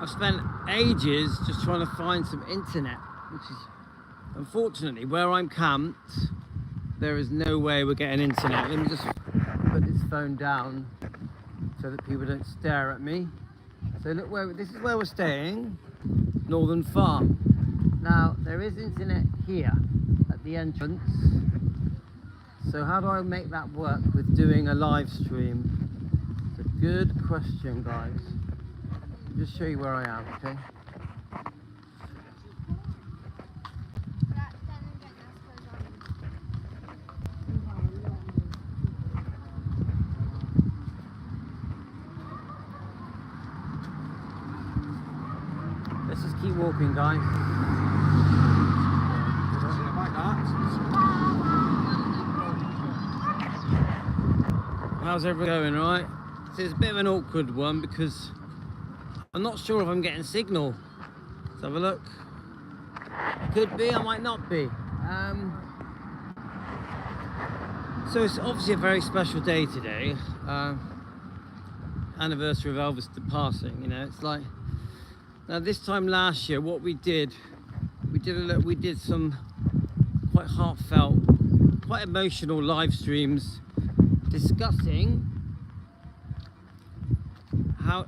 spent ages just trying to find some internet, which is unfortunately where I'm camped. There is no way we're getting internet. Let me just put this phone down so that people don't stare at me. So look, this is where we're staying, Northern Farm. Now there is internet here at the entrance. So how do I make that work with doing a live stream? It's a good question, guys. I'll just show you where I am, okay? Let's just keep walking, guys. How's everyone going, right? So it's a bit of an awkward one because I'm not sure if I'm getting signal. Let's have a look. Could be, I might not be. So it's obviously a very special day today. Anniversary of Elvis passing, you know. It's like, now this time last year, what we did some quite heartfelt, quite emotional live streams discussing how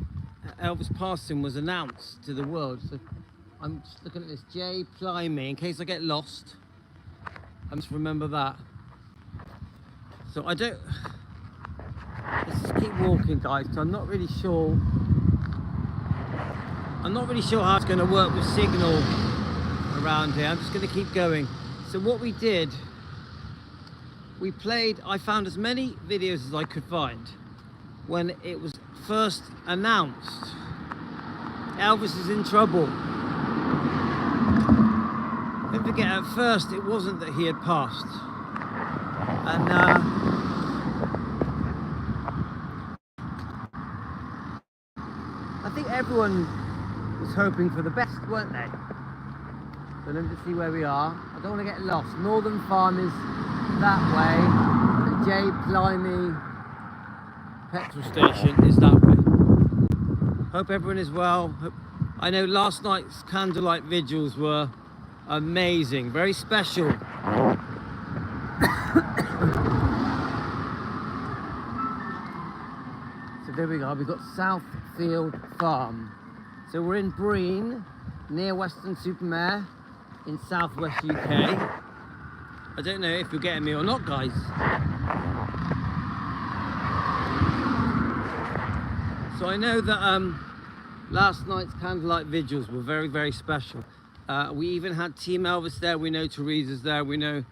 Elvis passing was announced to the world. So I'm just looking at this, J ply me in case I get lost. I must remember that. So let's just keep walking, guys. So I'm not really sure how it's going to work with signal around here. I'm just going to keep going. So what we did, I found as many videos as I could find when it was first announced Elvis is in trouble. Don't forget, at first it wasn't that he had passed, and I think everyone was hoping for the best, weren't they? So let me just see where we are. I don't want to get lost. Northern Farm is that way. The J Plymey petrol station is that way. Hope everyone is well. I know last night's candlelight vigils were amazing, very special. So there we go, we've got Southfield Farm. So we're in Breen, near Weston-super-Mare in southwest UK. I don't know if you're getting me or not, guys. So I know that last night's candlelight vigils were very, very special. We even had Team Elvis there. We know Teresa's there. We know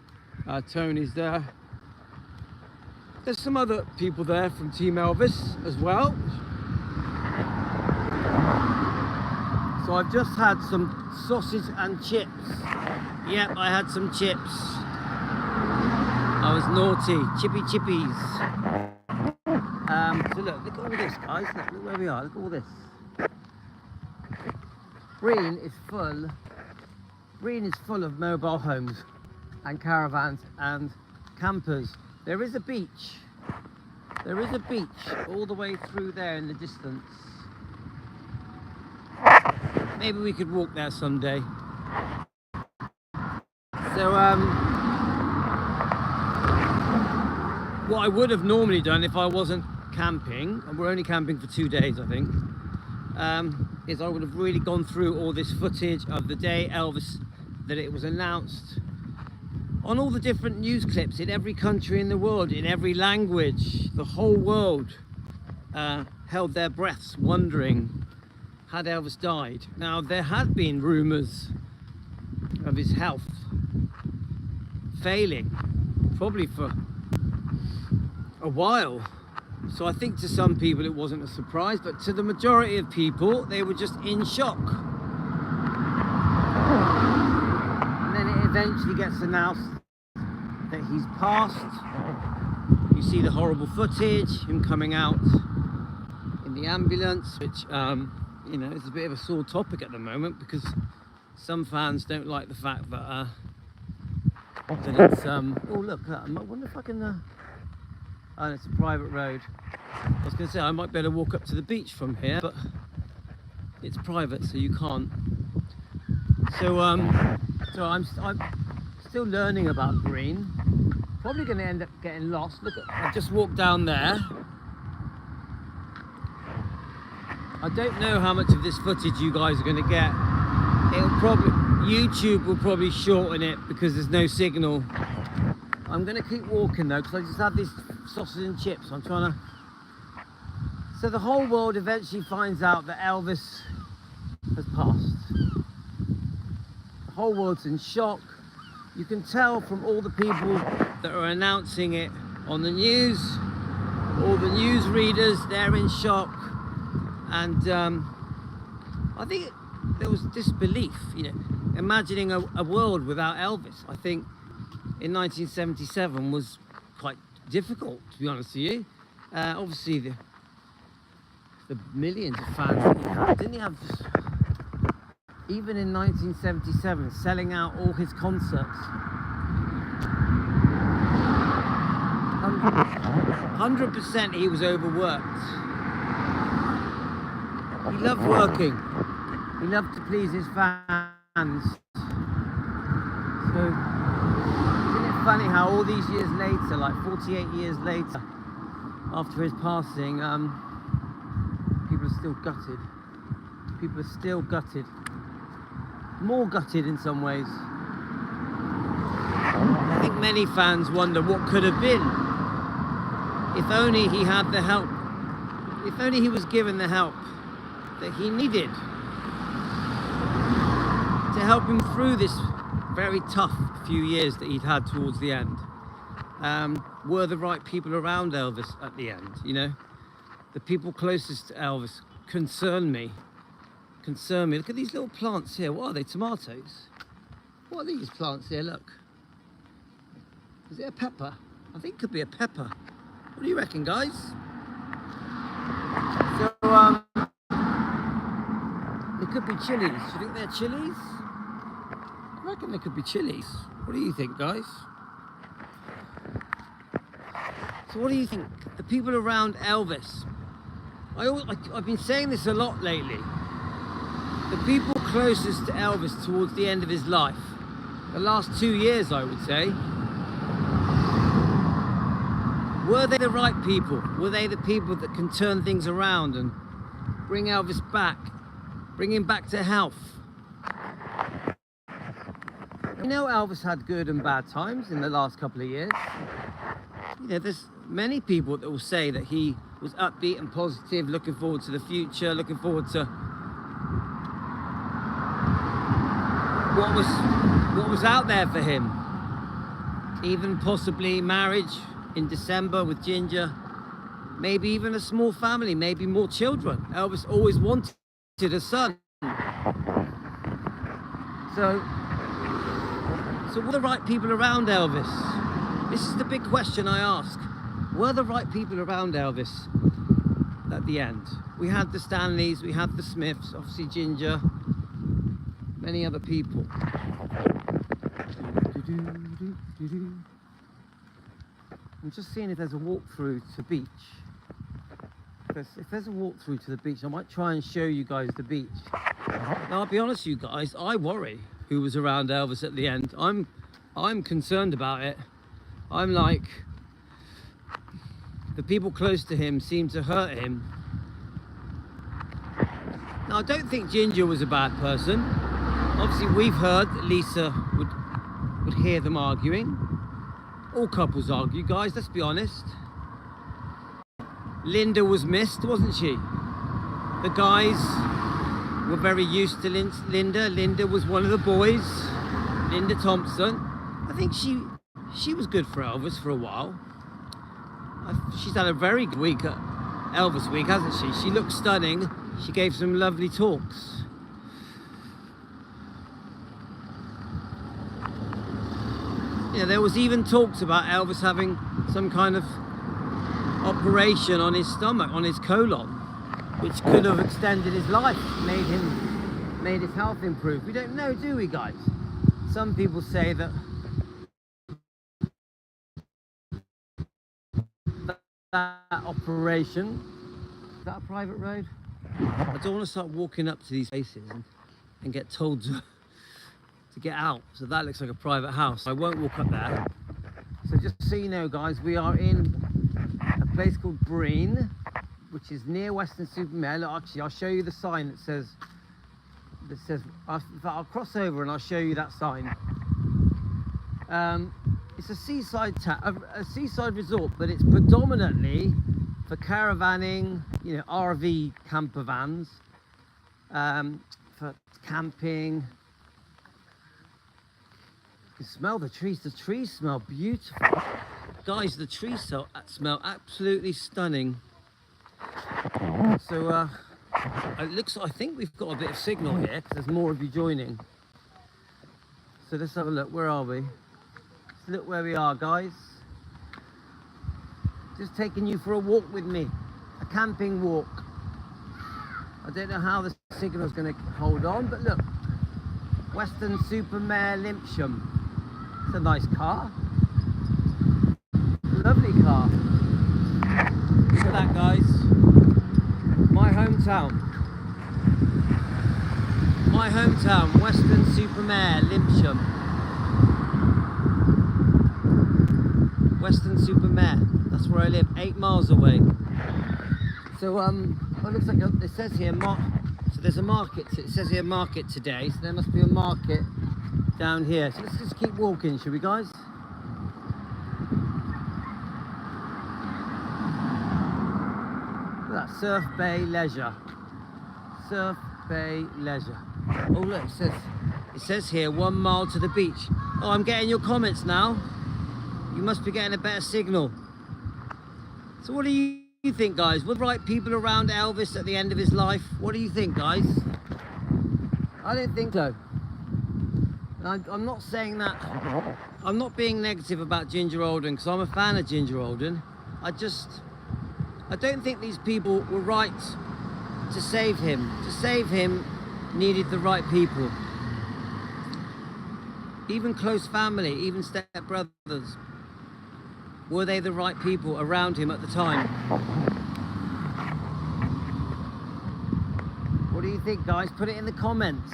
Tony's there. There's some other people there from Team Elvis as well. So I've just had some sausage and chips. Yep, I had some chips. I was naughty. Chippy chippies. So look at all this, guys. Look where we are. Look at all this. Breen is full of mobile homes and caravans and campers. There is a beach. There is a beach all the way through there in the distance. Maybe we could walk there someday. So what I would have normally done if I wasn't camping, and we're only camping for 2 days I think, is I would have really gone through all this footage of the day that it was announced on all the different news clips in every country in the world, in every language. The whole world held their breaths wondering, had Elvis died? Now there had been rumours of his health failing, probably for a while. So I think to some people it wasn't a surprise, but to the majority of people, they were just in shock. And then it eventually gets announced that he's passed. You see the horrible footage, him coming out in the ambulance, which, you know, is a bit of a sore topic at the moment because some fans don't like the fact that, that it's, oh look, I wonder if I can, oh, it's a private road. I was going to say I might be able to walk up to the beach from here, but it's private, so you can't. So I'm still learning about green. Probably going to end up getting lost. Look, I've just walked down there. I don't know how much of this footage you guys are going to get. YouTube will probably shorten it because there's no signal. I'm going to keep walking though, because I just had these sausage and chips. I'm trying to. So the whole world eventually finds out that Elvis has passed. The whole world's in shock. You can tell from all the people that are announcing it on the news, all the news readers, they're in shock. And I think there was disbelief, you know, imagining a world without Elvis. I think in 1977 was quite difficult, to be honest with you. Obviously, the millions of fans that he had, didn't he have, even in 1977, selling out all his concerts. 100% he was overworked. He loved working. He loved to please his fans. So, isn't it funny how all these years later, like 48 years later, after his passing, people are still gutted. People are still gutted. More gutted in some ways. I think many fans wonder what could have been if only he had the help, if only he was given the help that he needed to help him through this very tough few years that he'd had towards the end. Were the right people around Elvis at the end, you know? The people closest to Elvis concern me. Look at these little plants here. What are they? Tomatoes? What are these plants here? Look. Is it a pepper? I think it could be a pepper. What do you reckon, guys? So, it could be chilies. Do you think they're chilies? I reckon they could be chilies. What do you think, guys? So what do you think? The people around Elvis. I've been saying this a lot lately. The people closest to Elvis towards the end of his life, the last 2 years, I would say, were they the right people? Were they the people that can turn things around and bring Elvis back, bring him back to health? You know, Elvis had good and bad times in the last couple of years. You know, there's many people that will say that he was upbeat and positive, looking forward to the future, looking forward to what was out there for him. Even possibly marriage in December with Ginger, maybe even a small family, maybe more children. Elvis always wanted a son. So were the right people around Elvis? This is the big question I ask. Were the right people around Elvis at the end? We had the Stanleys, we had the Smiths, obviously Ginger, many other people. I'm just seeing if there's a walkthrough to the beach. If there's a walkthrough to the beach, I might try and show you guys the beach. Now, I'll be honest with you guys, I worry who was around Elvis at the end. I'm concerned about it. I'm like, the people close to him seem to hurt him. Now, I don't think Ginger was a bad person. Obviously, we've heard that Lisa would hear them arguing. All couples argue, guys, let's be honest. Linda was missed, wasn't she? The guys were very used to Linda. Linda was one of the boys. Linda Thompson. I think she was good for Elvis for a while. She's had a very good week at Elvis Week, hasn't she? She looks stunning. She gave some lovely talks. Yeah, there was even talks about Elvis having some kind of operation on his stomach, on his colon, which could have extended his life, made his health improve. We don't know, do we, guys? Some people say that that operation, is that a private road? I don't want to start walking up to these places and get told to get out. So that looks like a private house. I won't walk up there. So just so you know, guys, we are in a place called Breen, which is near Weston-super-Mare. Look, actually, I'll show you the sign that says, I'll cross over and I'll show you that sign. It's a seaside resort, but it's predominantly for caravanning, you know, RV camper vans, for camping. You can smell the trees. The trees smell beautiful. Guys, the trees smell absolutely stunning. So, I think we've got a bit of signal here, because there's more of you joining. So let's have a look. Where are we? Let's look where we are, guys. Just taking you for a walk with me. A camping walk. I don't know how the signal's going to hold on, but look. Weston-super-Mare, Limpsham. It's a nice car. Lovely car. Look at that, guys. My hometown. My hometown, Weston-super-Mare, Limpsham. Weston-super-Mare. That's where I live, 8 miles away. So it looks like it says here so there's a market. It says here market today, so there must be a market down here. So let's just keep walking, shall we, guys? Look at that, Surf Bay Leisure. Surf Bay Leisure. Oh look, it says here 1 mile to the beach. Oh, I'm getting your comments now. You must be getting a better signal. So what do you think, guys? Were the right people around Elvis at the end of his life? What do you think, guys? I don't think so. And I'm not saying that. I'm not being negative about Ginger Alden, because I'm a fan of Ginger Alden. I don't think these people were right to save him. To save him needed the right people. Even close family, even step-brothers. Were they the right people around him at the time? What do you think, guys? Put it in the comments.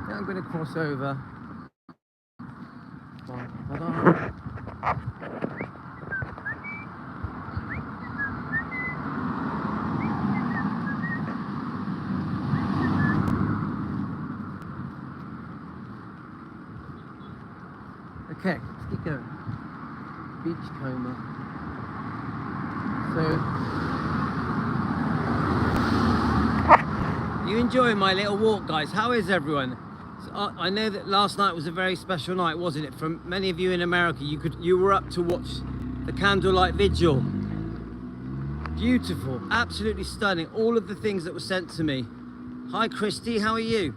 I'm going to cross over. Okay, let's keep going. Beachcomber. So, you enjoying my little walk, guys? How is everyone? So, I know that last night was a very special night, wasn't it? For many of you in America, you were up to watch the candlelight vigil. Beautiful, absolutely stunning. All of the things that were sent to me. Hi, Christy, how are you?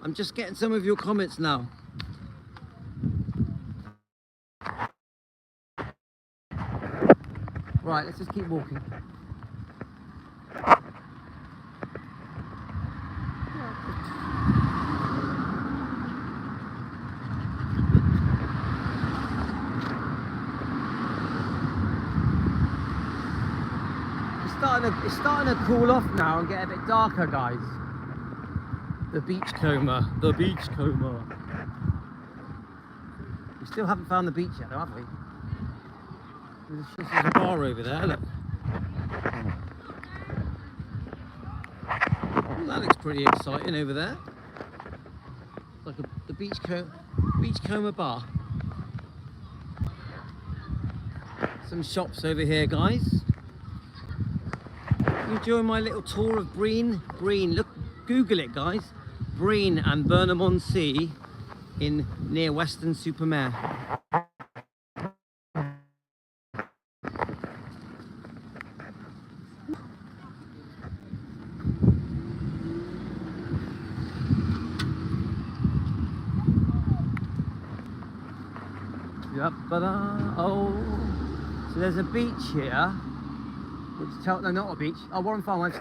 I'm just getting some of your comments now. Right, let's just keep walking. It's starting to cool off now and get a bit darker, guys. The beachcomber. The beachcomber. We still haven't found the beach yet, though, have we? There's a bar over there, look. Well, that looks pretty exciting over there. Like the beachcomber bar. Some shops over here, guys. You enjoying my little tour of Breen? Breen, look, Google it, guys. Breen and Burnham-on-Sea near Weston-super-Mare. Oh, so there's a beach here. Which no, not a beach. Oh, Warren Farm. I've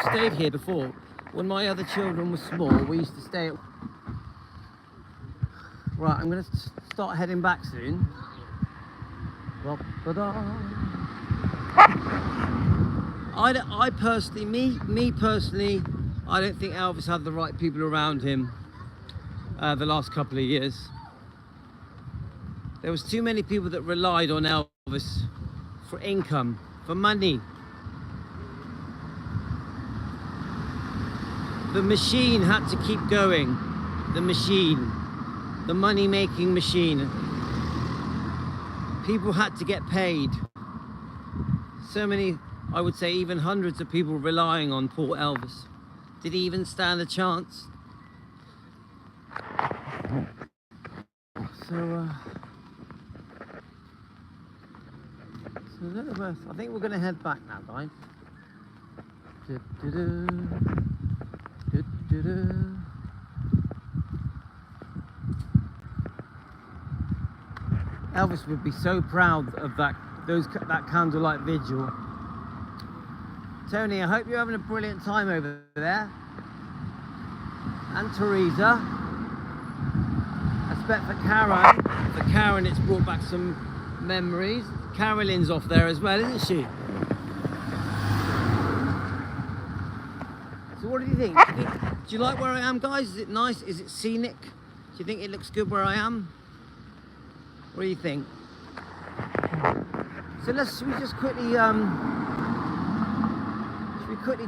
stayed here before. When my other children were small, we used to stay at... Right, I'm going to start heading back soon. I personally, me personally, I don't think Elvis had the right people around him the last couple of years. There was too many people that relied on Elvis for income, for money. The machine had to keep going. The machine, the money-making machine. People had to get paid. So many, I would say even hundreds of people relying on poor Elvis. Did he even stand a chance? So I think we're going to head back now, guys. Elvis would be so proud of that candlelight vigil. Tony, I hope you're having a brilliant time over there. And Teresa. I expect for Karen it's brought back some memories. Carolyn's off there as well, isn't she? So what do you think? Do you like where I am, guys? Is it nice? Is it scenic? Do you think it looks good where I am? What do you think? So should we just quickly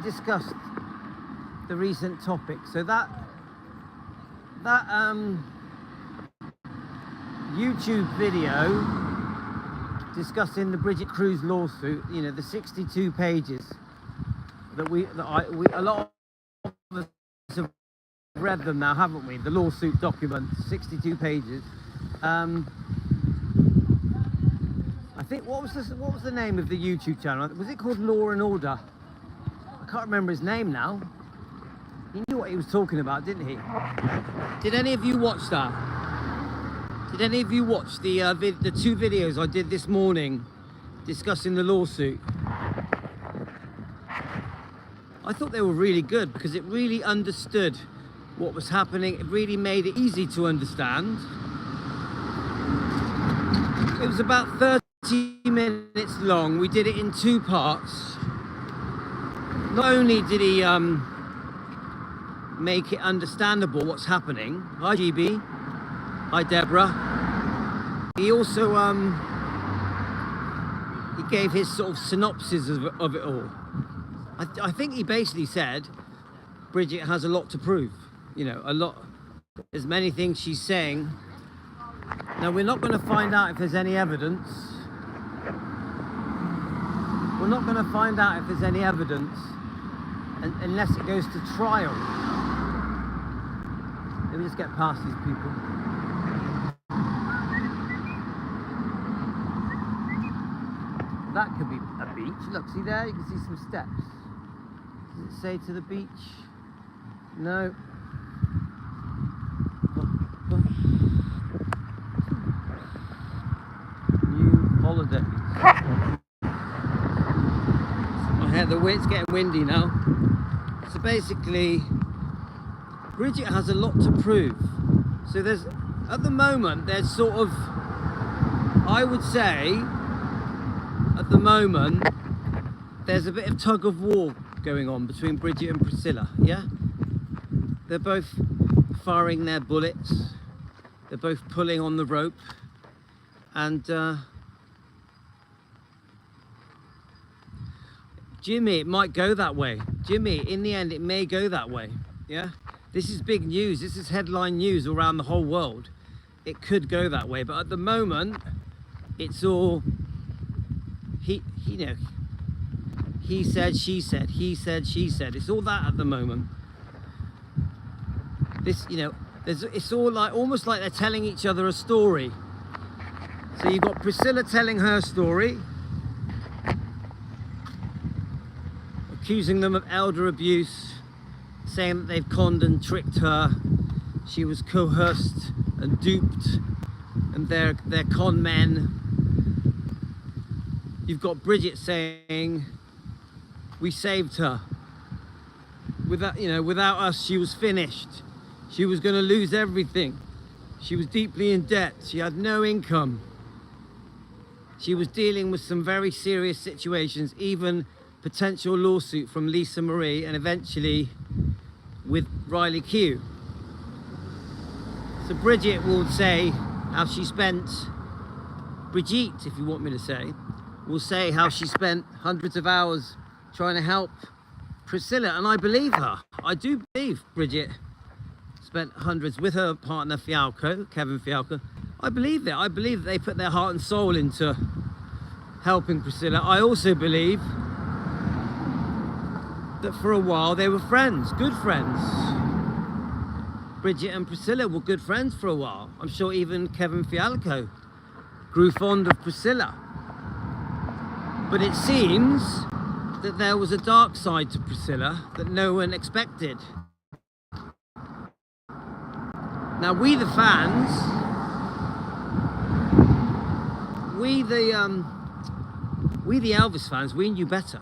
discuss the recent topic? So that YouTube video discussing the Brigitte KRUSE lawsuit, you know, the 62 pages that a lot of us have read them now, haven't we? The lawsuit documents, 62 pages. I think what was the name of the YouTube channel? Was it called Law and Order? I can't remember his name now. He knew what he was talking about, didn't he? Did any of you watch that? Did any of you watch the two videos I did this morning discussing the lawsuit? I thought they were really good because it really understood what was happening. It really made it easy to understand. It was about 30 minutes long. We did it in two parts. Not only did he make it understandable what's happening. Hi GB. Hi Deborah. He also he gave his sort of synopsis of it all. I think he basically said Brigitte has a lot to prove. You know, a lot. There's many things she's saying. Now we're not going to find out if there's any evidence. We're not going to find out if there's any evidence unless it goes to trial. Let me just get past these people. That could be a beach. Look, see there? You can see some steps. Does it say to the beach? No. New holidays. It's getting windy now. So basically, Brigitte has a lot to prove. So at the moment, there's sort of, I would say, at the moment, there's a bit of tug of war going on between Brigitte and Priscilla, yeah? They're both firing their bullets. They're both pulling on the rope. And Jimmy, it might go that way. Jimmy, in the end, it may go that way, yeah? This is big news. This is headline news around the whole world. It could go that way, but at the moment, it's all, he said, she said, he said, she said. It's all that at the moment. This, you know, it's all like, almost like they're telling each other a story. So you've got Priscilla telling her story, accusing them of elder abuse, saying that they've conned and tricked her. She was coerced and duped, and they're con men. You've got Brigitte saying, we saved her. Without us, she was finished. She was going to lose everything. She was deeply in debt. She had no income. She was dealing with some very serious situations, even potential lawsuit from Lisa Marie, and eventually with Riley Q. So Brigitte will say how she spent, Brigitte, if you want me to say, will say how she spent hundreds of hours trying to help Priscilla, and I believe her. I do believe Brigitte spent hundreds with her partner Fialco, Kevin Fialco. I believe it. I believe they put their heart and soul into helping Priscilla. I also believe that for a while they were friends, good friends. Brigitte and Priscilla were good friends for a while. I'm sure even Kevin Fialco grew fond of Priscilla. But it seems that there was a dark side to Priscilla that no one expected. Now we the fans, we the Elvis fans, we knew better.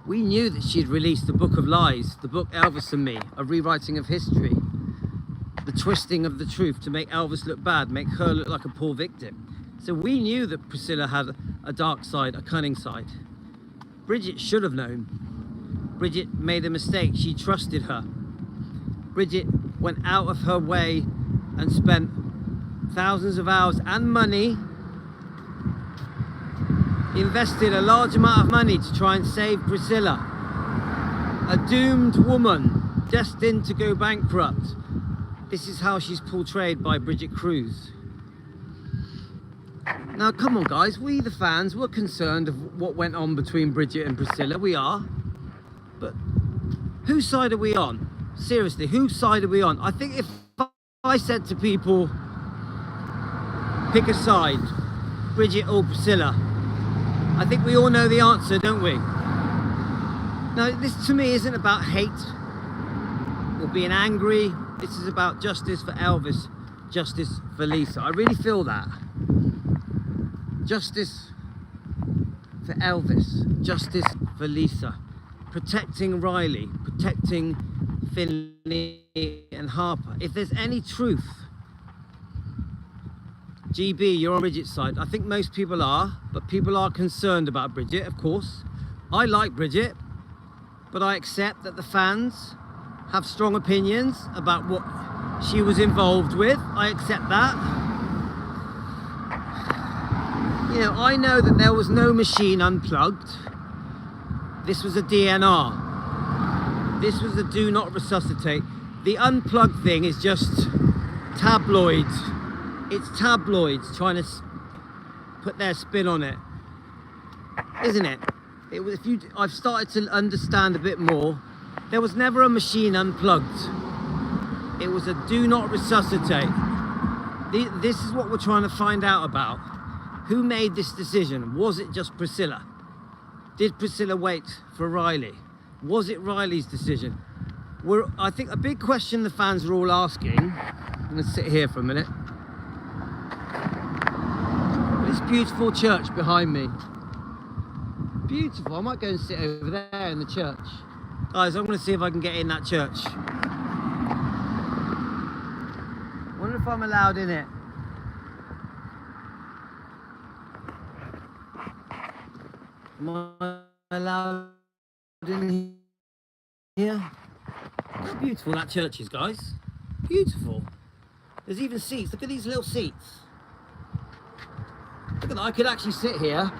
We knew that she'd released the Book of Lies, the book Elvis and Me, a rewriting of history, the twisting of the truth to make Elvis look bad, make her look like a poor victim. So we knew that Priscilla had a dark side, a cunning side. Brigitte should have known. Brigitte made a mistake. She trusted her. Brigitte went out of her way and spent thousands of hours and money, invested a large amount of money to try and save Priscilla, a doomed woman destined to go bankrupt. This is how she's portrayed by Brigitte KRUSE. Now come on guys, we the fans, we're concerned of what went on between Brigitte and Priscilla, we are. But whose side are we on? Seriously, whose side are we on? I think if I said to people, pick a side, Brigitte or Priscilla, I think we all know the answer, don't we? Now, this to me isn't about hate or being angry. This is about justice for Elvis, justice for Lisa. I really feel that. Justice for Elvis, justice for Lisa. Protecting Riley, protecting Finley and Harper. If there's any truth, GB, you're on Bridget's side. I think most people are, but people are concerned about Brigitte, of course. I like Brigitte, but I accept that the fans have strong opinions about what she was involved with. I accept that. You know, I know that there was no machine unplugged. This was a DNR. This was a do not resuscitate. The unplugged thing is just tabloids. It's tabloids trying to put their spin on it, isn't it? It was, I've started to understand a bit more. There was never a machine unplugged. It was a do not resuscitate. This is what we're trying to find out about. Who made this decision? Was it just Priscilla? Did Priscilla wait for Riley? Was it Riley's decision? I think a big question the fans are all asking. I'm going to sit here for a minute. This beautiful church behind me. Beautiful. I might go and sit over there in the church. Guys, I'm going to see if I can get in that church. I wonder if I'm allowed in it. Am I allowed in here? How beautiful that church is, guys. Beautiful. There's even seats. Look at these little seats. Look at that. I could actually sit here.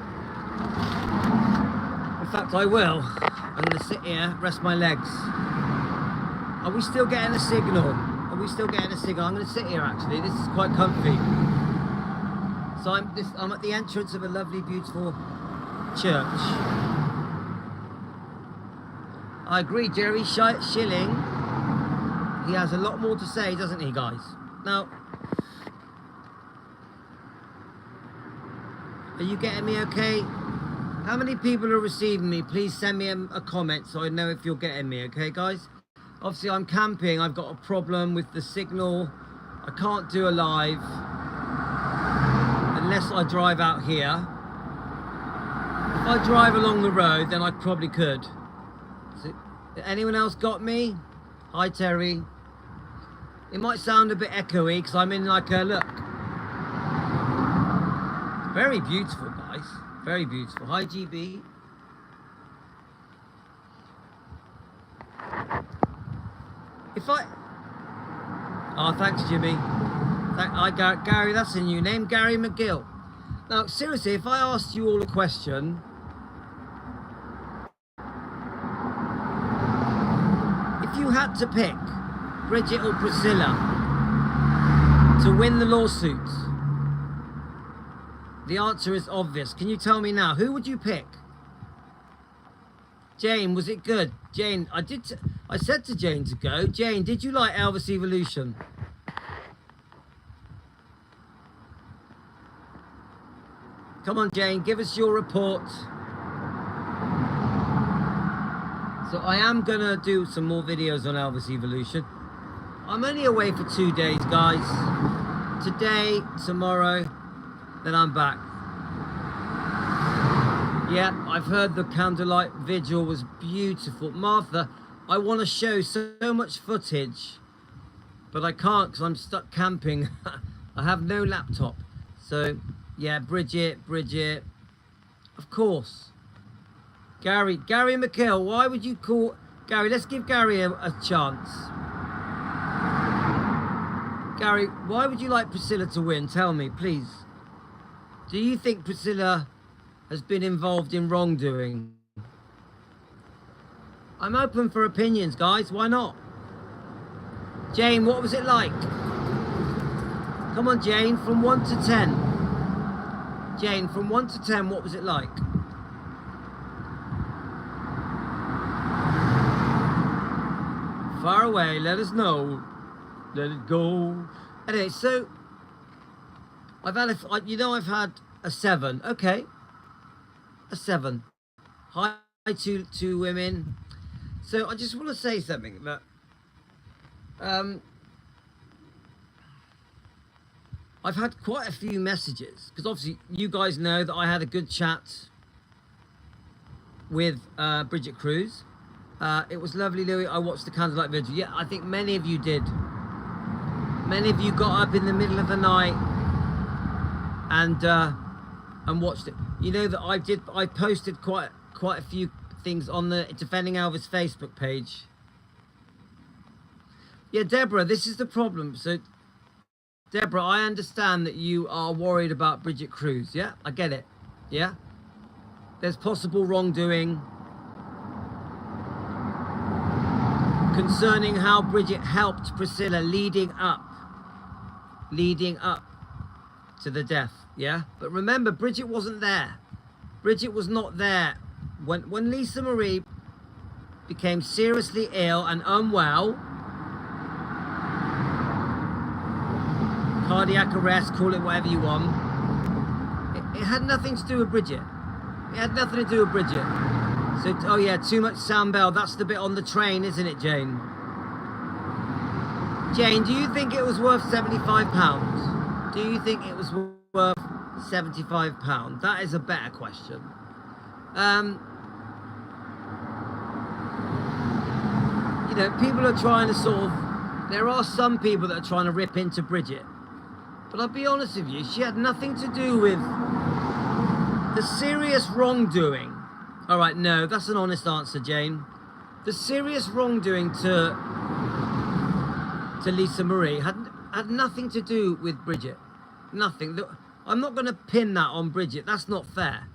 In fact, I will. I'm going to sit here, rest my legs. Are we still getting a signal? Are we still getting a signal? I'm going to sit here, actually. This is quite comfy. So I'm at the entrance of a lovely, beautiful church. I agree, Jerry Schilling. He has a lot more to say, doesn't he, guys? Now, are you getting me okay? How many people are receiving me? Please send me a comment so I know if you're getting me, okay, guys? Obviously, I'm camping. I've got a problem with the signal. I can't do a live unless I drive out here. If I drive along the road, then I probably could. So, anyone else got me? Hi, Terry. It might sound a bit echoey because I'm in like a, look. Very beautiful, guys. Very beautiful. Hi, GB. If I... Oh, thanks, Jimmy. Gary, that's a new name. Gary McGill. Now, seriously, if I asked you all a question... If you had to pick Brigitte or Priscilla to win the lawsuit, the answer is obvious. Can you tell me now? Who would you pick? Jane, was it good? Jane, I said to Jane to go. Jane, did you like Elvis Evolution? Come on, Jane, give us your report. So I am gonna do some more videos on Elvis Evolution. I'm only away for 2 days, guys. Today, tomorrow, then I'm back. Yeah, I've heard the candlelight vigil was beautiful. Martha, I want to show so much footage, but I can't because I'm stuck camping. I have no laptop. So, yeah, Brigitte, of course. Gary McKill, why would you call... Gary, let's give Gary a chance. Gary, why would you like Priscilla to win? Tell me, please. Do you think Priscilla has been involved in wrongdoing? I'm open for opinions, guys. Why not? Jane, what was it like? Come on, Jane, from 1 to 10. Jane, from 1 to 10, what was it like? Far away, let us know. Let it go. Anyway, so I've had I've had a 7. Okay, a 7. Hi to women. So I just want to say something that I've had quite a few messages because obviously you guys know that I had a good chat with Brigitte KRUSE. It was lovely, Louis. I watched the candlelight vigil. Yeah, I think many of you did. Many of you got up in the middle of the night and watched it. You know that I posted quite a few things on the Defending Elvis Facebook page. Yeah, Deborah, this is the problem. So, Deborah, I understand that you are worried about Brigitte KRUSE. Yeah, I get it. Yeah, there's possible wrongdoing concerning how Brigitte helped Priscilla leading up to the death. Yeah, but remember, Brigitte wasn't there. Brigitte was not there when Lisa Marie became seriously ill and unwell, cardiac arrest, call it whatever you want. It had nothing to do with Brigitte. It had nothing to do with Brigitte. So, oh yeah, too much Sam Bell. That's the bit on the train, isn't it, Jane? Jane, do you think it was worth £75? Do you think it was worth £75? That is a better question. You know, people are trying to sort of... There are some people that are trying to rip into Brigitte. But I'll be honest with you, she had nothing to do with the serious wrongdoing. All right, no, that's an honest answer, Jane. The serious wrongdoing to Lisa Marie had nothing to do with Brigitte. Nothing. I'm not going to pin that on Brigitte. That's not fair.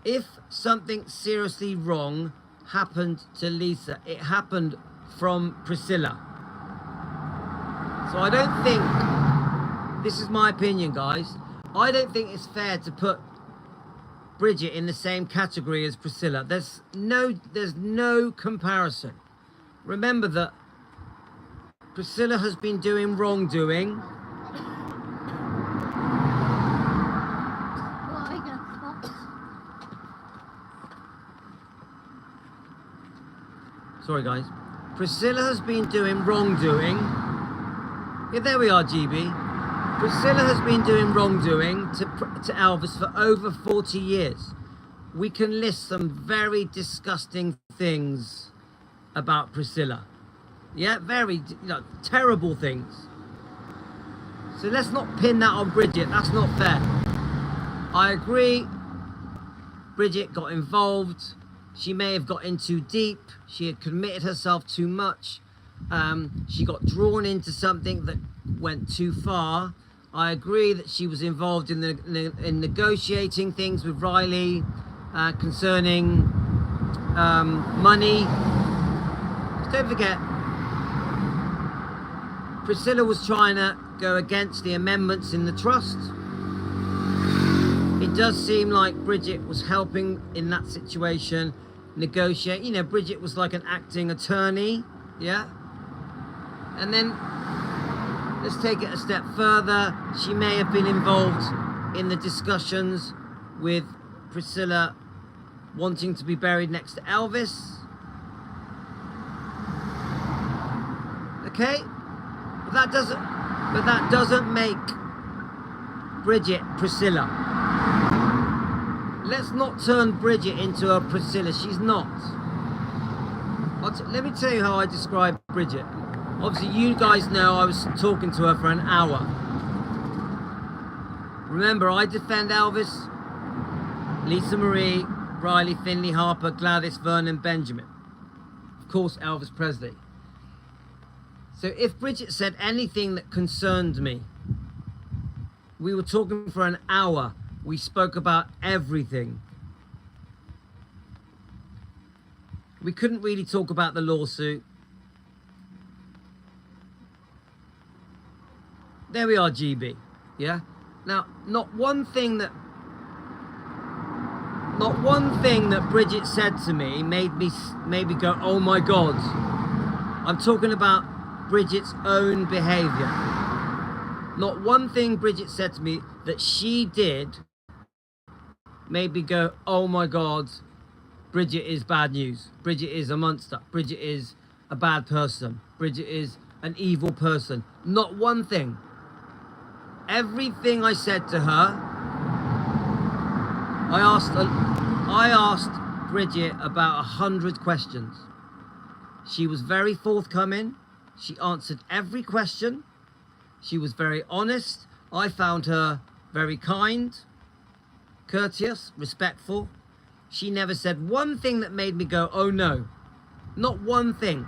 If something seriously wrong happened to Lisa, it happened from Priscilla. So I don't think, this is my opinion, guys, I don't think it's fair to put Brigitte in the same category as Priscilla. There's no comparison. Remember that Priscilla has been doing wrongdoing. Sorry, guys. Priscilla has been doing wrongdoing. Yeah, there we are, GB. Priscilla has been doing wrongdoing to Elvis for over 40 years. We can list some very disgusting things about Priscilla. Yeah, very terrible things. So let's not pin that on Brigitte. That's not fair. I agree, Brigitte got involved. She may have got in too deep. She had committed herself too much. She got drawn into something that went too far. I agree that she was involved in negotiating things with Riley concerning money. Don't forget, Priscilla was trying to go against the amendments in the trust. It does seem like Brigitte was helping in that situation, negotiate. You know, Brigitte was like an acting attorney, yeah? And then, let's take it a step further. She may have been involved in the discussions with Priscilla wanting to be buried next to Elvis. Okay? But that doesn't make Brigitte Priscilla. Let's not turn Brigitte into a Priscilla. She's not. Let me tell you how I describe Brigitte. Obviously, you guys know I was talking to her for an hour. Remember, I defend Elvis, Lisa Marie, Riley, Finley, Harper, Gladys, Vernon, Benjamin. Of course, Elvis Presley. So if Brigitte said anything that concerned me, we were talking for an hour. We spoke about everything. We couldn't really talk about the lawsuit. There we are, GB. Yeah? Now, not one thing that Brigitte said to me made me go, oh my God. I'm talking about Brigitte's own behavior. Not one thing Brigitte said to me that she did made me go, oh my God, Brigitte is bad news. Brigitte is a monster. Brigitte is a bad person. Brigitte is an evil person. Not one thing. Everything I said to her, I asked Brigitte about 100 questions. She was very forthcoming. She answered every question. She was very honest. I found her very kind, courteous, respectful. She never said one thing that made me go, oh no. Not one thing.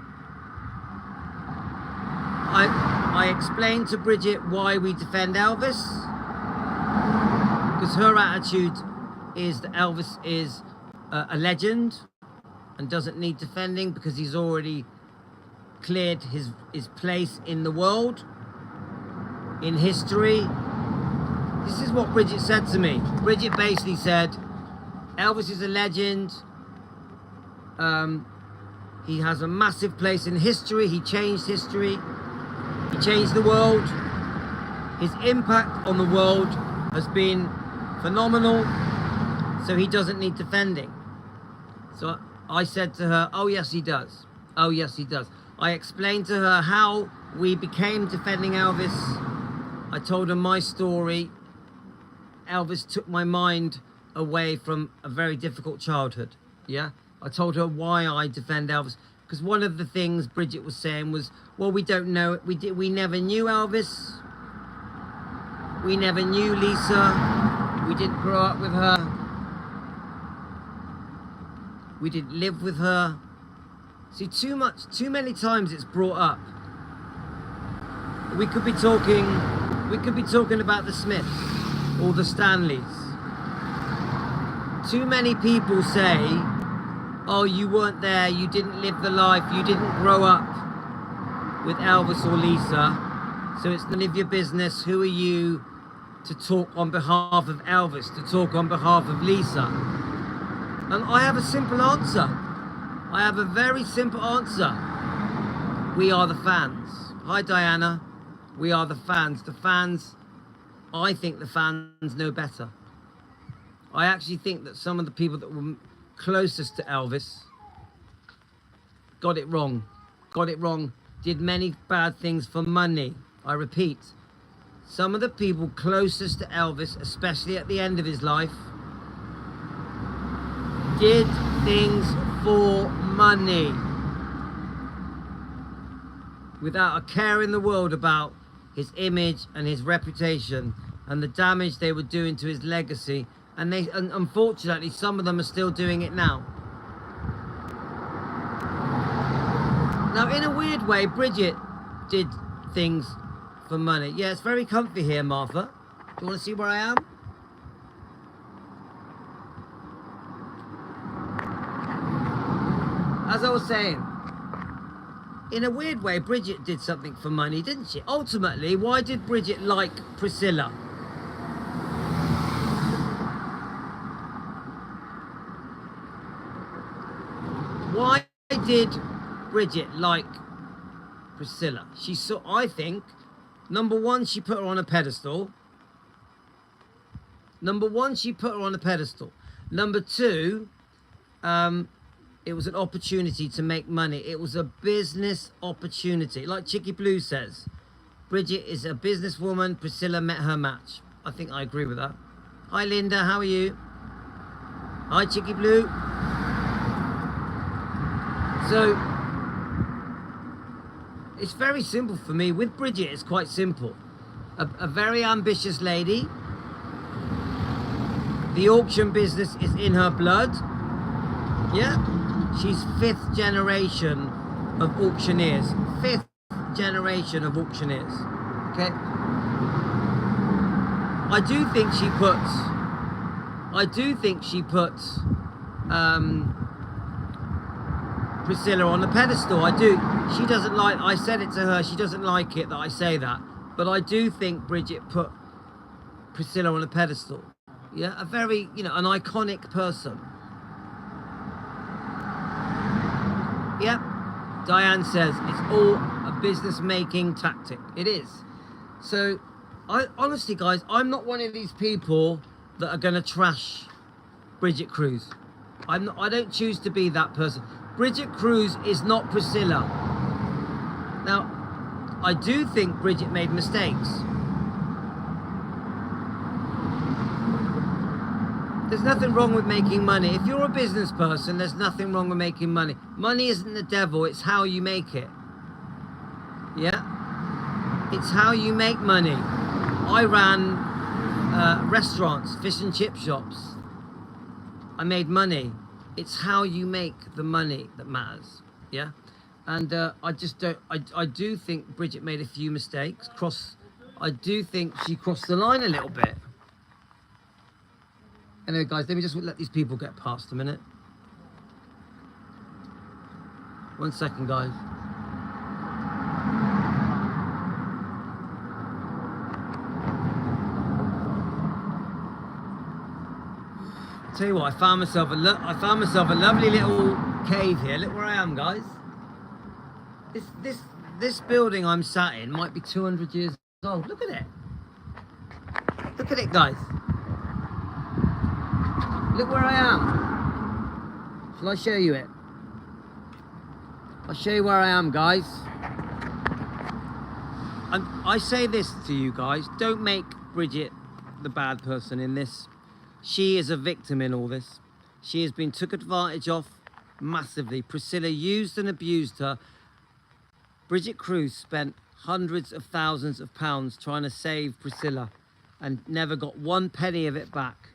I explained to Brigitte why we defend Elvis. Because her attitude is that Elvis is a legend and doesn't need defending because he's already cleared his place in the world, in history. This is what Brigitte said to me. Brigitte basically said, Elvis is a legend. He has a massive place in history. He changed history. He changed the world. His impact on the world has been phenomenal. So he doesn't need defending. So I said to her, oh yes he does. Oh yes he does. I explained to her how we became defending Elvis. I told her my story. Elvis took my mind away from a very difficult childhood. Yeah, I told her why I defend Elvis. Because one of the things Brigitte was saying was, well, we don't know. We never knew Elvis. We never knew Lisa. We didn't grow up with her. We didn't live with her. See, too many times it's brought up. We could be talking about the Smiths or the Stanleys. Too many people say, oh, you weren't there, you didn't live the life, you didn't grow up with Elvis or Lisa, so it's none of your business. Who are you to talk on behalf of Elvis, to talk on behalf of Lisa? And I have a simple answer. I have a very simple answer. We are the fans. Hi, Diana. We are the fans. The fans, I think the fans know better. I actually think that some of the people that were closest to Elvis got it wrong. Did many bad things for money. I repeat, some of the people closest to Elvis, especially at the end of his life, did things for money without a care in the world about his image and his reputation. and the damage they were doing to his legacy. And unfortunately, some of them are still doing it now. Now, in a weird way, Brigitte did things for money. Yeah, it's very comfy here, Martha. Do you want to see where I am? As I was saying, in a weird way, Brigitte did something for money, didn't she? Ultimately, why did Brigitte like Priscilla? Why did Brigitte like Priscilla? She saw, I think, number one, she put her on a pedestal. Number one, she put her on a pedestal. Number two, it was an opportunity to make money. It was a business opportunity. Like Chicky Blue says, Brigitte is a businesswoman. Priscilla met her match. I think I agree with that. Hi, Linda. How are you? Hi, Chicky Blue. So, it's very simple for me. With Brigitte, it's quite simple. A very ambitious lady. The auction business is in her blood. Yeah. She's 5th generation of auctioneers. 5th generation of auctioneers. Okay. I do think she puts Priscilla on the pedestal. I do. She doesn't like, I said it to her, she doesn't like it that I say that. But I do think Brigitte put Priscilla on a pedestal. Yeah, a very, you know, an iconic person. Yep. Diane says it's all a business making tactic. It is. So, I honestly, guys, I'm not one of these people that are going to trash Brigitte KRUSE. I don't choose to be that person. Brigitte KRUSE is not Priscilla. Now, I do think Brigitte made mistakes. There's nothing wrong with making money. If you're a business person, there's nothing wrong with making money. Money isn't the devil, it's how you make it. Yeah? It's how you make money. I ran restaurants, fish and chip shops. I made money. It's how you make the money that matters. Yeah? And I do think Brigitte made a few mistakes. I do think she crossed the line a little bit. Anyway, guys, let me just let these people get past a minute. 1 second, guys. I'll tell you what, I found myself a lovely little cave here. Look where I am, guys. This building I'm sat in might be 200 years old. Look at it. Look at it, guys. Look where I am. Shall I show you it? I'll show you where I am, guys. I say this to you guys, don't make Brigitte the bad person in this. She is a victim in all this. She has been took advantage of massively. Priscilla used and abused her. Brigitte KRUSE spent hundreds of thousands of pounds trying to save Priscilla and never got 1 penny of it back.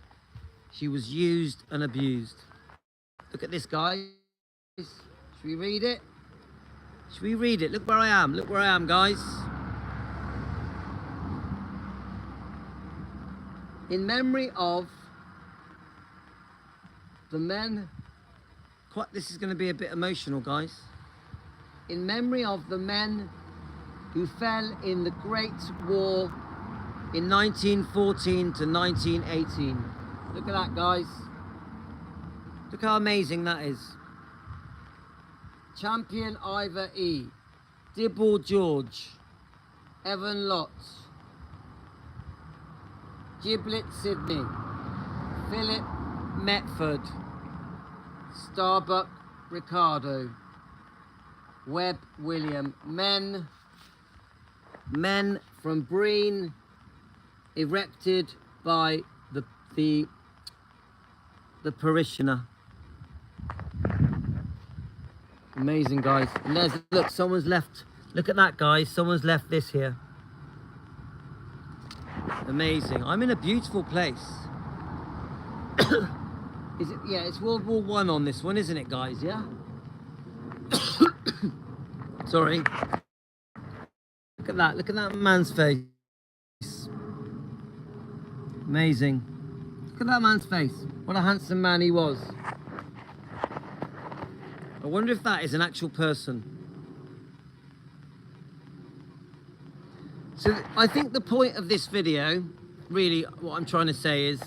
She was used and abused. Look at this, guys. Should we read it? Should we read it? Look where I am. Look where I am, guys. In memory of the men... This is going to be a bit emotional, guys. In memory of the men who fell in the Great War in 1914 to 1918. Look at that, guys. Look how amazing that is. Champion Ivor E. Dibble George. Evan Lotz. Giblet Sydney. Philip Metford. Starbuck Ricardo. Webb William. Men from Breen, erected by the parishioner. Amazing, guys. And there's, look, someone's left, look at that, guys. Someone's left this here. Amazing. I'm in a beautiful place. Is it? Yeah, it's World War I on this one, isn't it, guys? Yeah. Sorry. Look at that. Look at that man's face. Amazing. Look at that man's face. What a handsome man he was. I wonder if that is an actual person. So I think the point of this video, really what I'm trying to say is,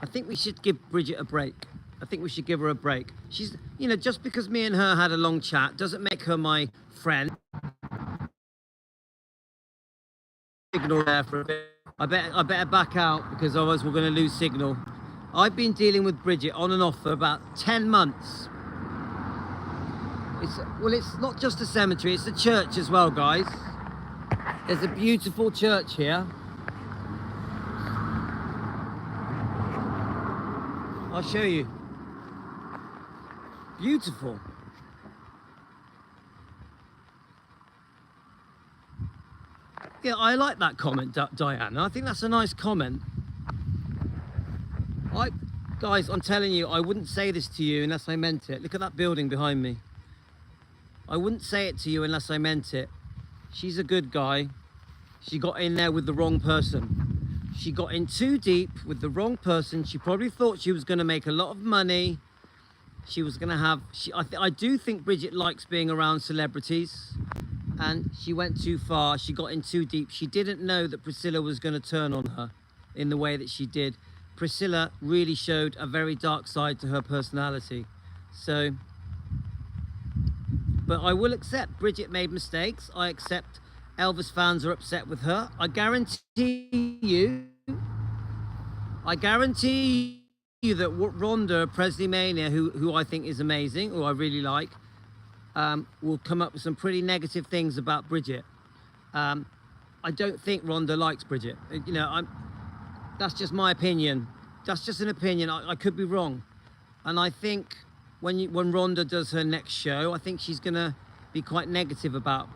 I think we should give Brigitte a break. I think we should give her a break. She's, you know, just because me and her had a long chat doesn't make her my friend. Signal there for a bit. I better back out because otherwise we're going to lose signal. I've been dealing with Brigitte on and off for about 10 months. Well, it's not just a cemetery, it's a church as well, guys. There's a beautiful church here. I'll show you. Beautiful. Yeah, I like that comment, Diana. I think that's a nice comment. Guys, I'm telling you, I wouldn't say this to you unless I meant it. Look at that building behind me. I wouldn't say it to you unless I meant it. She's a good guy. She got in there with the wrong person. She got in too deep with the wrong person. She probably thought she was going to make a lot of money. She was going to have... I do think Brigitte likes being around celebrities. And she went too far. She got in too deep. She didn't know that Priscilla was going to turn on her in the way that she did. Priscilla really showed a very dark side to her personality. So... But I will accept Brigitte made mistakes. I accept Elvis fans are upset with her. I guarantee you that Rhonda Presley Mania, who I think is amazing, who I really like, will come up with some pretty negative things about Brigitte. I don't think Rhonda likes Brigitte. You know, that's just my opinion. That's just an opinion. I could be wrong. And I think when Rhonda does her next show, I think she's gonna be quite negative about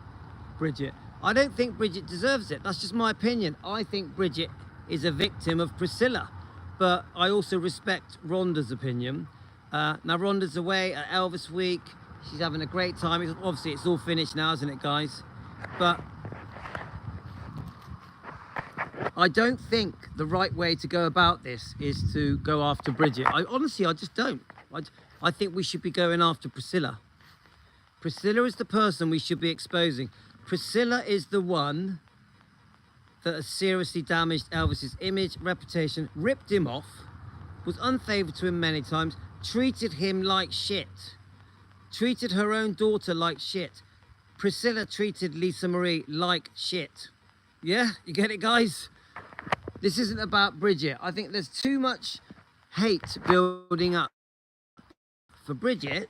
Brigitte. I don't think Brigitte deserves it. That's just my opinion. I think Brigitte is a victim of Priscilla, but I also respect Rhonda's opinion. Now Rhonda's away at Elvis Week. She's having a great time. Obviously, it's all finished now, isn't it, guys? But I don't think the right way to go about this is to go after Brigitte. Honestly, I just don't. I think we should be going after Priscilla. Priscilla is the person we should be exposing. Priscilla is the one that has seriously damaged Elvis's image, reputation, ripped him off, was unfavourable to him many times, treated him like shit, treated her own daughter like shit. Priscilla treated Lisa Marie like shit. Yeah, you get it, guys? This isn't about Brigitte. I think there's too much hate building up for Brigitte.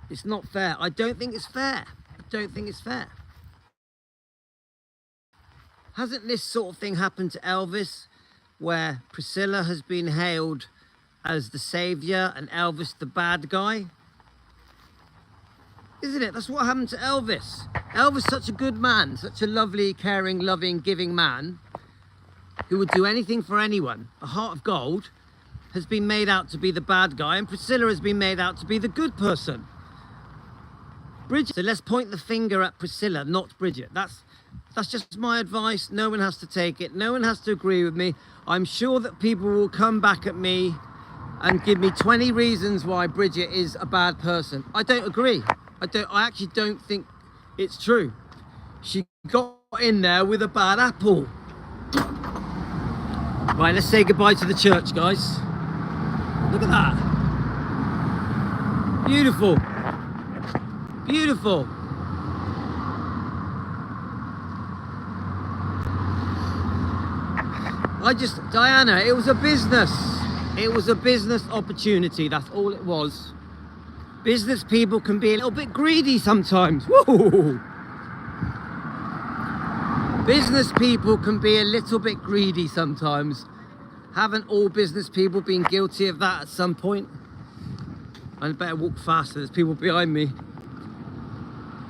It's not fair. I don't think it's fair. I don't think it's fair. Hasn't this sort of thing happened to Elvis, where Priscilla has been hailed as the saviour and Elvis the bad guy? Isn't it? That's what happened to Elvis. Elvis, such a good man, such a lovely, caring, loving, giving man, who would do anything for anyone, a heart of gold, has been made out to be the bad guy, and Priscilla has been made out to be the good person. Brigitte. So let's point the finger at Priscilla, not Brigitte. That's just my advice. No one has to take it. No one has to agree with me. I'm sure that people will come back at me and give me 20 reasons why Brigitte is a bad person. I don't agree. I actually don't think it's true. She got in there with a bad apple. Right, let's say goodbye to the church, guys. Look at that. Beautiful. Beautiful. Diana, it was a business. It was a business opportunity. That's all it was. Business people can be a little bit greedy sometimes. Whoa. Business people can be a little bit greedy sometimes. Haven't all business people been guilty of that at some point? I better walk faster, there's people behind me.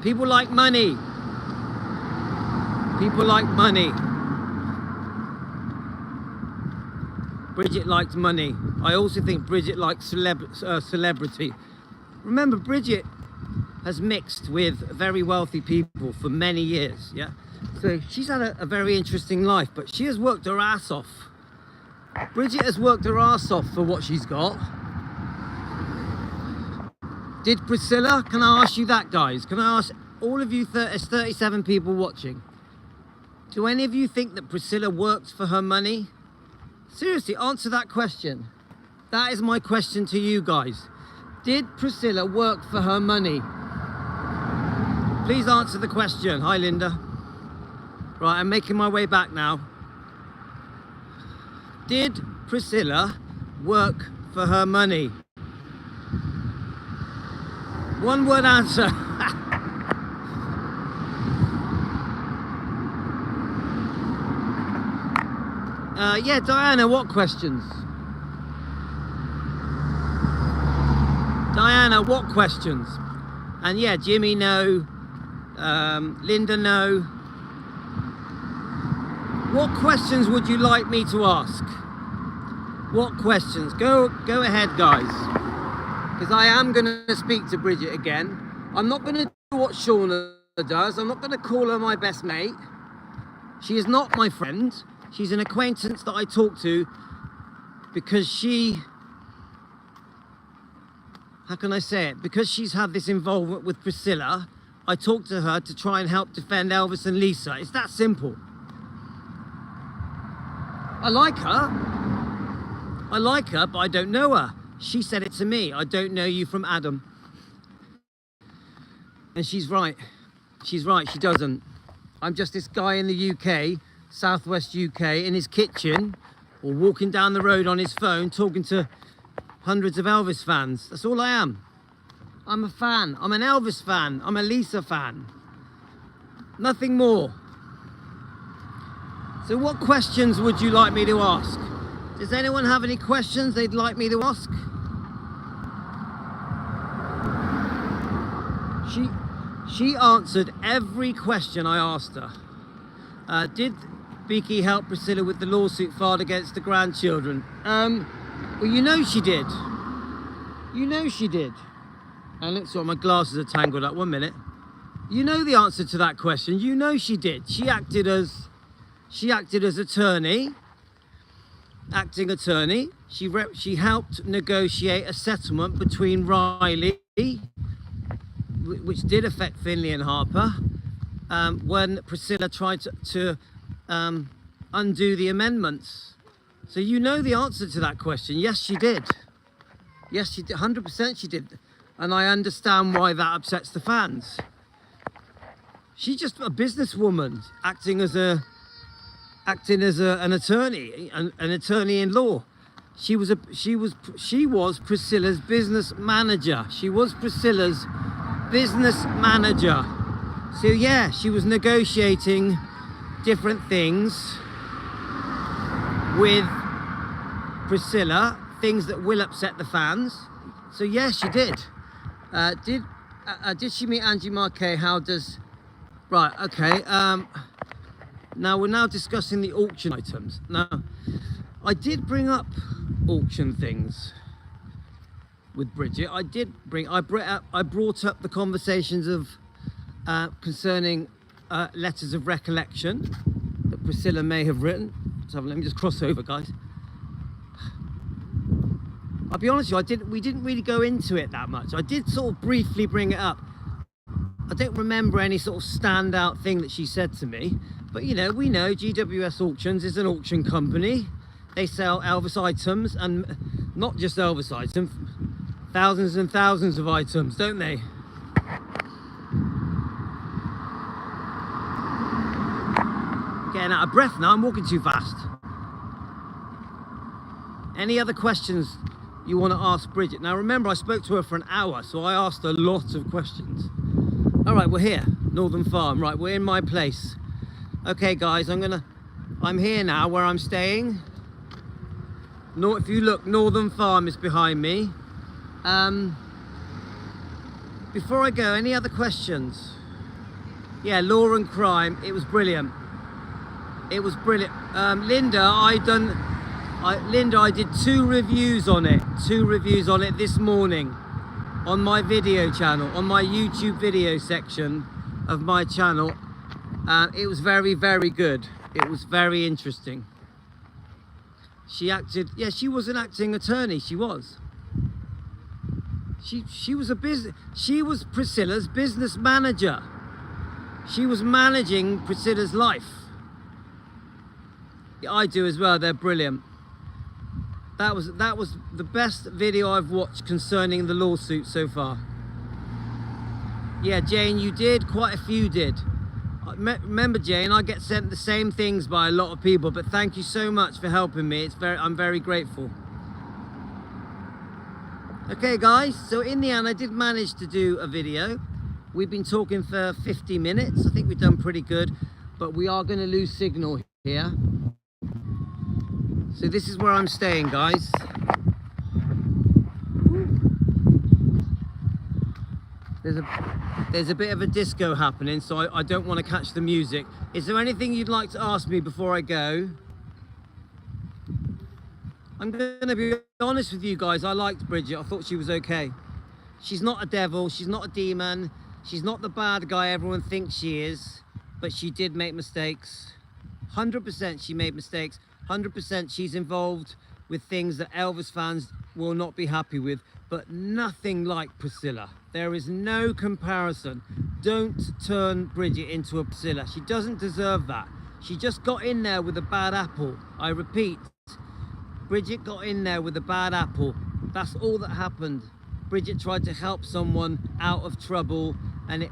People like money. People like money. Brigitte likes money. I also think Brigitte likes celebrity. Remember, Brigitte has mixed with very wealthy people for many years, yeah? So she's had a very interesting life, but she has worked her ass off. Brigitte has worked her ass off for what she's got. Did Priscilla? Can I ask you that, guys? Can I ask all of you, there's 37 people watching. Do any of you think that Priscilla worked for her money? Seriously, answer that question. That is my question to you guys. Did Priscilla work for her money? Please answer the question. Hi, Linda. Right, I'm making my way back now. Did Priscilla work for her money? One word answer. Yeah, Diana, what questions? Diana, what questions? And yeah, Jimmy, no. Linda, no. What questions would you like me to ask? What questions? Go ahead, guys. Because I am going to speak to Brigitte again. I'm not going to do what Shauna does. I'm not going to call her my best mate. She is not my friend. She's an acquaintance that I talk to because she, how can I say it? Because she's had this involvement with Priscilla, I talk to her to try and help defend Elvis and Lisa. It's that simple. I like her, but I don't know her. She said it to me. I don't know you from Adam. And she's right. She's right, she doesn't. I'm just this guy in the UK, Southwest UK, in his kitchen, or walking down the road on his phone, talking to hundreds of Elvis fans. That's all I am. I'm a fan. I'm an Elvis fan. I'm a Lisa fan. Nothing more. So what questions would you like me to ask? Does anyone have any questions they'd like me to ask? She answered every question I asked her. Did Beaky help Priscilla with the lawsuit filed against the grandchildren? Well, you know she did. You know she did. And looks like my glasses are tangled up. 1 minute. You know the answer to that question. You know she did. She acted as attorney, acting attorney. She helped negotiate a settlement between Riley, which did affect Finley and Harper, when Priscilla tried to undo the amendments. So you know the answer to that question. Yes, she did. Yes, she did. 100% she did. And I understand why that upsets the fans. She's just a businesswoman acting as an attorney, an attorney-in-law. She was Priscilla's business manager. She was Priscilla's business manager. So yeah, she was negotiating different things with Priscilla, things that will upset the fans. So yeah, she did. Did she meet Angie Marquet? How does... Right, okay. Now we're now discussing the auction items. Now, I did bring up auction things with Brigitte. I brought up the conversations of concerning letters of recollection that Priscilla may have written. So let me just cross over, guys. I'll be honest with you, we didn't really go into it that much. I did sort of briefly bring it up. I don't remember any sort of standout thing that she said to me, but you know, we know GWS Auctions is an auction company. They sell Elvis items, and not just Elvis items, thousands and thousands of items, don't they? Getting out of breath now, I'm walking too fast. Any other questions you want to ask Brigitte? Now remember, I spoke to her for an hour, so I asked a lot of questions. All right, we're here, Northern Farm. Right, we're in my place. Okay, guys, I'm here now where I'm staying. If you look, Northern Farm is behind me. Before I go, any other questions? Yeah, law and crime, it was brilliant. It was brilliant. Linda, I did 2 reviews on it. 2 reviews on it this morning on my video channel, on my YouTube video section of my channel. It was very, very good. It was very interesting. She acted, yeah, she was an acting attorney. She was. She was Priscilla's business manager. She was managing Priscilla's life. Yeah, I do as well. They're brilliant. That was the best video I've watched concerning the lawsuit so far. Yeah, Jane, you did. Quite a few did. Remember, Jane, I get sent the same things by a lot of people, but thank you so much for helping me. I'm very grateful. Okay, guys, so in the end, I did manage to do a video. We've been talking for 50 minutes. I think we've done pretty good, but we are going to lose signal here. So this is where I'm staying, guys. There's a bit of a disco happening, so I don't want to catch the music. Is there anything you'd like to ask me before I go? I'm going to be honest with you guys. I liked Brigitte. I thought she was okay. She's not a devil. She's not a demon. She's not the bad guy everyone thinks she is. But she did make mistakes. 100% she made mistakes. 100% she's involved with things that Elvis fans will not be happy with. But nothing like Priscilla. There is no comparison. Don't turn Brigitte into a Priscilla. She doesn't deserve that. She just got in there with a bad apple. I repeat. Brigitte got in there with a bad apple. That's all that happened. Brigitte tried to help someone out of trouble, and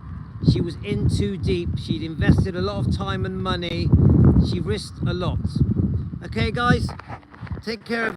she was in too deep. She'd invested a lot of time and money. She risked a lot. Okay, guys, take care of